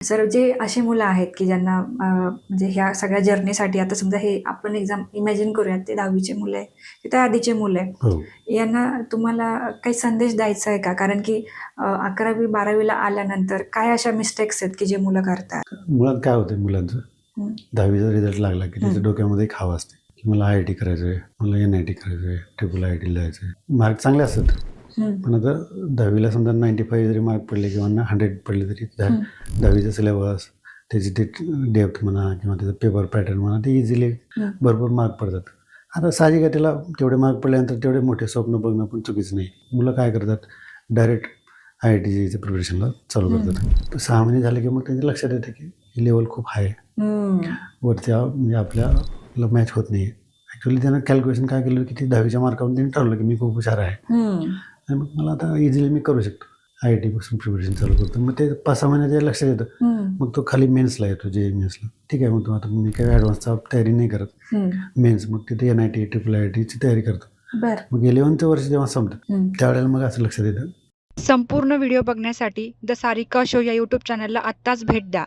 Sir जे अशी मुलं आहेत की ज्यांना म्हणजे ह्या सगळ्या जर्नीसाठी आता समजा हे आपण एक्झाम इमॅजिन करूयात ते 10वीचे मुलं आहे की त्या आधीचे मुलं आहे. हो. यांना तुम्हाला काही संदेश द्यायचा आहे का? कारण की 11वी 12वीला आल्यानंतर काय अशा मिस्टेक्स आहेत की जे मुलं करतात? मुळात काय होतं मुलांचं, 10वीचा रिझल्ट लागला की त्याच्या डोक्यामध्ये एक हवा असते की मला IIT करायचं आहे, मला NIT करायचं आहे, IIIT जायचं आहे. मार्क चांगले असतात, पण आता 10वीला समजा 95 जरी मार्क पडले किंवा 100 पडले तरी 10वीचा सिलेबस, त्याची ते डेप्थ म्हणा किंवा त्याचा पेपर पॅटर्न म्हणा, ते इझिली भरपूर मार्क पडतात. आता साहजिक आहे, त्याला तेवढे मार्क पडल्यानंतर तेवढे मोठे स्वप्न बघणं पण चुकीचं नाही. मुलं काय करतात, डायरेक्ट IITचं प्रिपरेशनला चालू करतात. 6 महिने झाले की मग त्यांच्या लक्षात येतं की ही लेवल खूप हाय आहे, वरच्या म्हणजे आपल्याला मॅच होत नाही. ॲक्च्युली त्यानं कॅल्क्युलेशन काय केलं की ते 10वीच्या मार्कावरून त्यांनी ठरवलं की मी खूप हुशार आहे आणि मग मला आता इझिली मी करू शकतो. IIT पासून प्रिपरेशन चालू करतो. मग ते 5-6 महिन्यात ते लक्षात येतं. मग तो खाली मेन्सला येतो, JEE मेन्सला. ठीक आहे, मग तो आता मी काही ॲडव्हान्सचा तयारी नाही करत, मेन्स मग तिथे NIT IIITची तयारी करतो. मग 11th वर्ष जेव्हा संपतं त्यावेळेला मग असं लक्षात येतं. संपूर्ण व्हिडिओ बघण्यासाठी द सारिका शो या यूट्यूब चॅनलला आत्ताच भेट द्या.